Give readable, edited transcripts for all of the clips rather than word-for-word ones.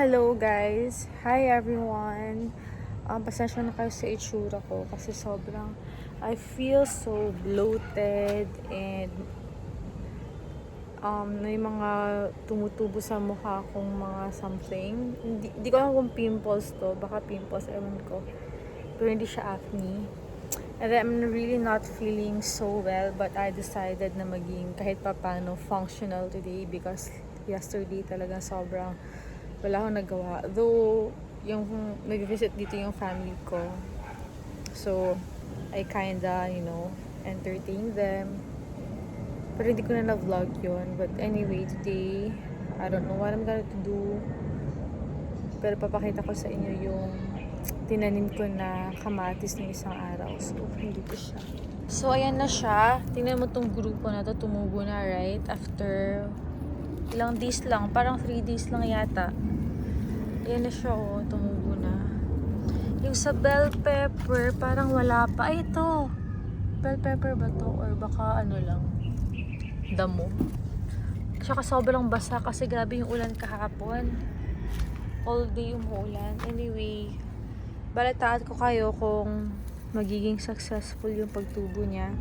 Hello guys! Hi everyone! Pasensya na kayo sa itsura ko kasi sobrang I feel so bloated and may mga tumutubo sa mukha kong mga something. Hindi ko alam kung pimples to. Baka pimples, ewan ko. Pero hindi siya acne. And I'm really not feeling so well, but I decided na maging kahit papano functional today because yesterday talaga sobrang wala akong nagawa. Though, yung nag-visit dito yung family ko. So, I kinda, entertain them. Pero hindi ko na na-vlog yun. But anyway, today, I don't know what I'm gonna to do. Pero papakita ko sa inyo yung tinanim ko na kamatis ng isang araw. So, dito siya. So, ayan na siya. Tingnan mo tong grupo na to. Tumubo na, right? After ilang days lang. Parang 3 days lang yata. Ayan na siya, oh. Tumubo na. Yung sa bell pepper, parang wala pa. Ay, ito. Bell pepper ba to? Or baka ano lang. Damo. Tsaka sobrang basa kasi grabe yung ulan kahapon. All day umuulan. Anyway, balitaan ko kayo kung magiging successful yung pagtubo niya.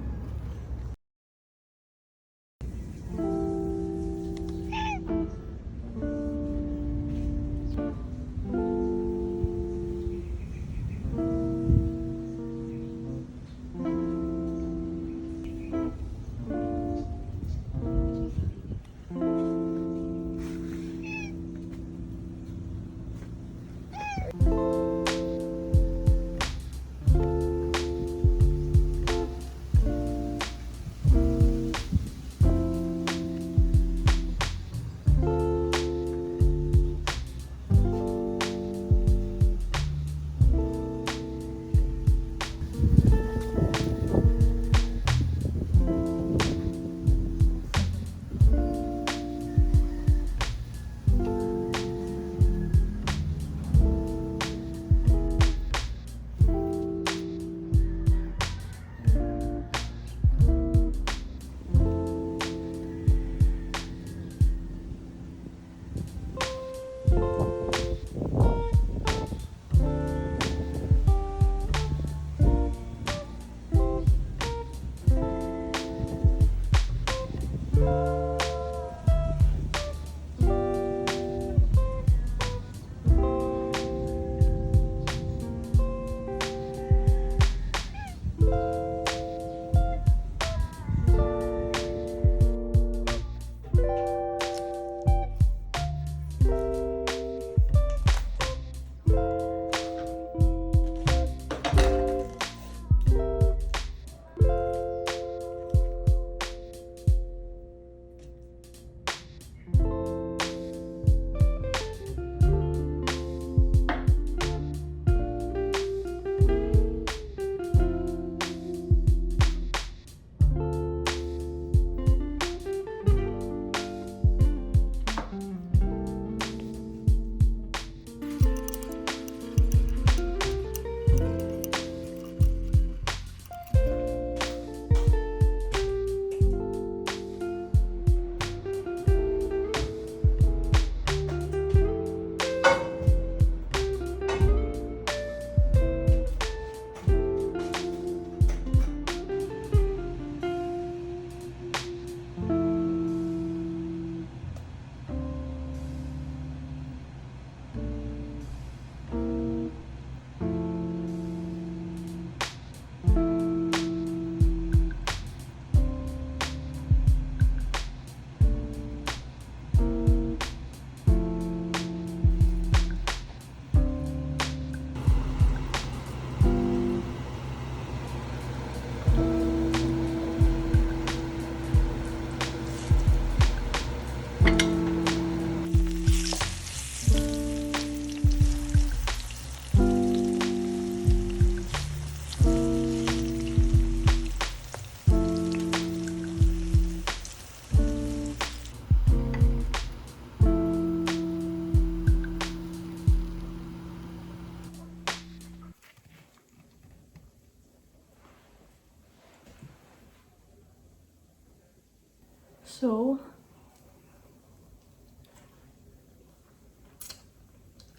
So,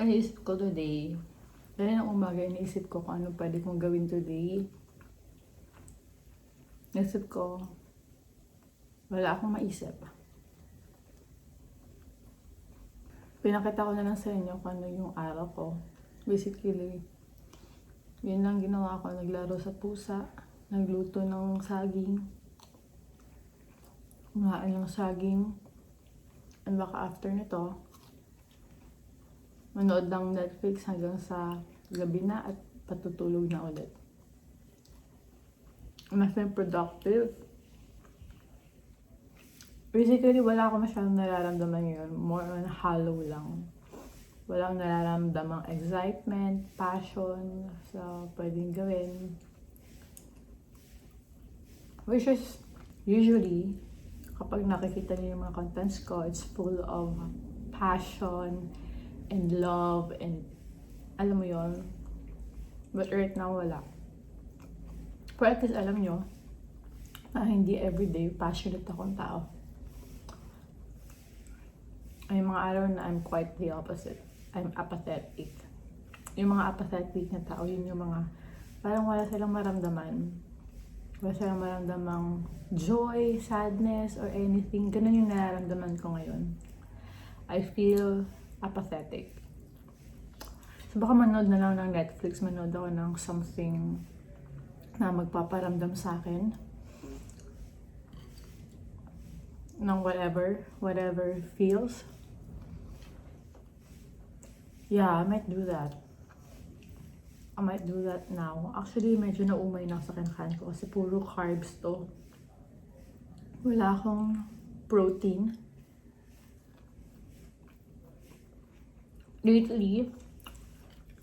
naisip ko today, dahil ng umaga, naisip ko kung ano pwede kong gawin today. Naisip ko, wala akong maisip. Pinakita ko na lang sa inyo kung ano yung araw ko. Basically, yun lang ginawa ko. Naglaro sa pusa, nagluto ng saging, kumain ng saging, and baka after nito, manood ng Netflix hanggang sa gabi na at patutulog na ulit. Nothing productive. Basically, wala ako masyadong nararamdaman ngayon. More on hollow lang. Walang nararamdamang excitement, passion sa pwedeng gawin. Which is, usually, kapag nakikita niyo yung mga contents ko, it's full of passion and love and alam mo yon. But right now, wala. Pero at least alam nyo na hindi everyday passionate akong tao. May mga araw na I'm quite the opposite. I'm apathetic. Yung mga apathetic na tao, yun yung mga parang wala silang maramdaman. Wala silang maramdamang joy, sadness, or anything. Ganun yung nararamdaman ko ngayon. I feel apathetic. So baka manood na lang ng Netflix, manood ako ng something na magpaparamdam sa akin. Ng whatever feels. Yeah, I might do that. I might do that now. Actually, medyo naumay na sa kinakain ko kasi puro carbs to. Wala akong protein. Lately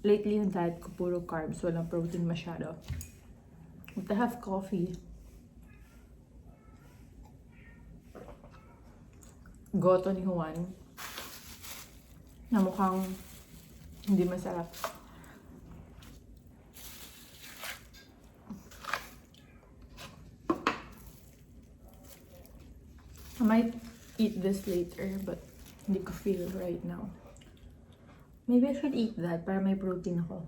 yung diet ko puro carbs, walang protein masyado. But I have coffee. Goto ni Juan. Na mukhang hindi masarap. I might eat this later, but hindi ko feel right now. Maybe I should eat that para may protein ako.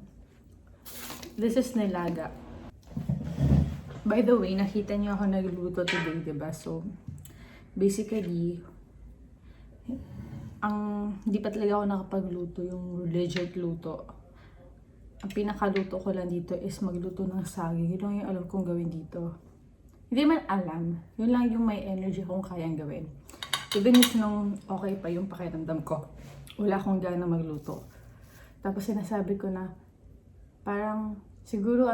This is nilaga. By the way, nakita niyo ako nagluto today, diba? So, basically, hindi pa talaga ako nakapagluto yung legit luto. Ang pinakaluto ko lang dito is magluto ng saging. Yun lang yung alam kong gawin dito. Hindi man alam. Yun lang yung may energy kong kayang gawin. Even if nung okay pa yung pakiramdam ko, wala akong gana magluto. Tapos sinasabi ko na, parang siguro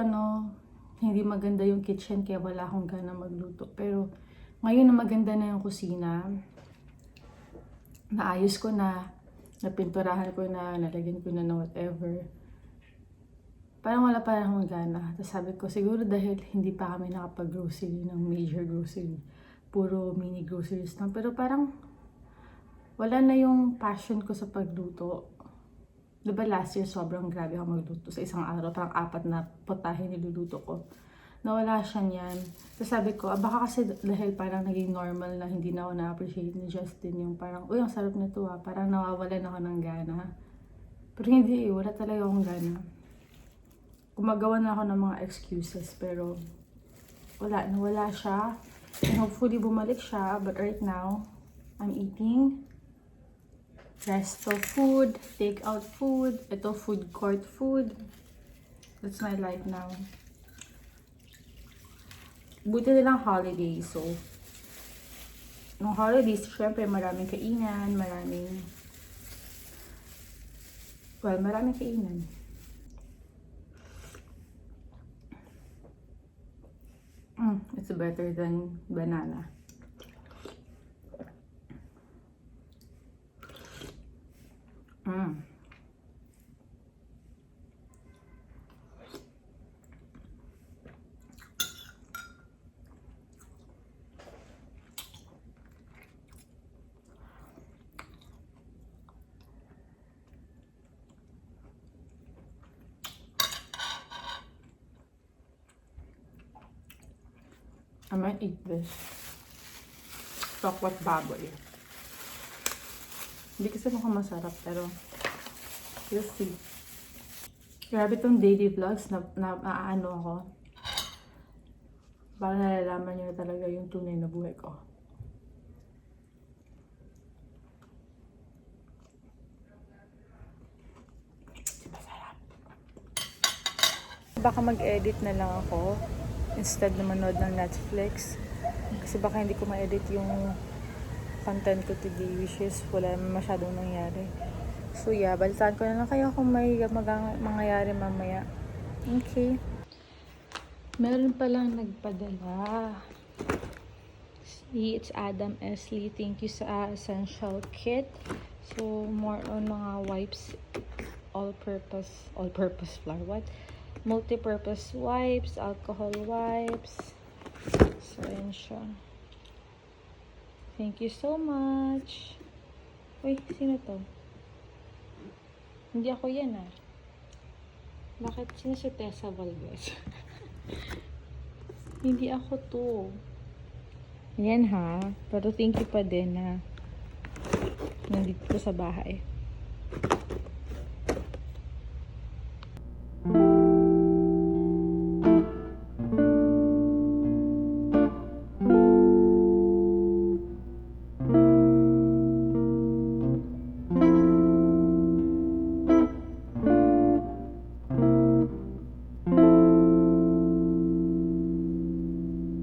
hindi maganda yung kitchen kaya wala akong gana magluto. Pero ngayon na maganda na yung kusina, naayos ko na, napinturahan ko na, nalagyan ko na ng whatever. Parang wala pa rin akong gana. Tapos sabi ko, siguro dahil hindi pa kami nakapag-grocery ng major grocery. Puro mini groceries lang. Pero parang wala na yung passion ko sa pagluto. Diba last year sobrang grabe ako magluto sa isang araw. Parang 4 na putahe niluluto ko. Nawala siya niyan. So sabi ko, baka kasi dahil parang naging normal na hindi na ako na-appreciate ni Justin yung parang, uy, ang sarap nito ah. Parang nawawalan ako ng gana. Pero hindi wala talaga akong gana. Gumagawa na ako ng mga excuses, pero nawala siya. And hopefully bumalik siya, but right now, I'm eating resto food, take-out food, ito food court food. That's my life now. Buti nilang holidays, so nung holidays, syempre maraming kainan, maraming kainan. It's better than banana. I might eat this. Tokwat baboy. Hindi kasi mukhang masarap, pero You'll see. Grabe tong daily vlogs na ano ako. Para nalalaman nyo na talaga yung tunay na buhay ko. Baka mag-edit na lang ako instead na manood ng Netflix. Kasi baka hindi ko ma-edit yung content ko today, which is wala masyadong nangyari. So yeah, balitaan ko na lang kayo kung may mangyayari mamaya. Okay. Meron palang nagpadala. See, it's Adam Esley. Thank you sa essential kit. So, more on mga wipes, all-purpose flour. What? Multi-purpose wipes, alcohol wipes. So, ayan siya. Thank you so much. Uy, sino to? Hindi ako yan ah. Bakit? Sino si Tessa Valdez? Hindi ako to. Yan ha. Pero thank you pa din na nandito sa bahay.